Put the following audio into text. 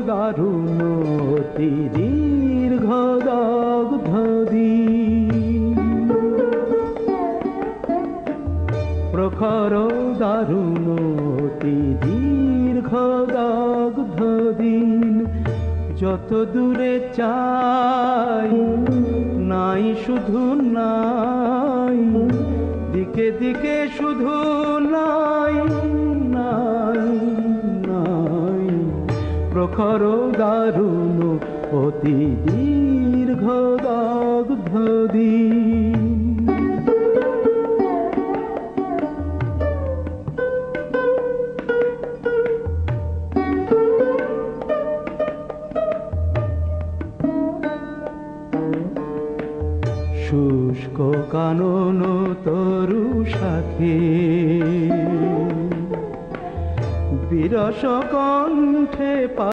দারুণ অতি দীর্ঘ দগ্ধ দিন, প্রখর দারুণ অতি দীর্ঘ দগ্ধ দিন। যত দূরে চাই নাই শুধু নাই, দিকে দিকে শুধু নাই নাই নাই, প্রখর দারুণ অতি দীর্ঘ দগ্ধ দিন। শুষ্ক কানন তরু শাখে বিরস কণ্ঠে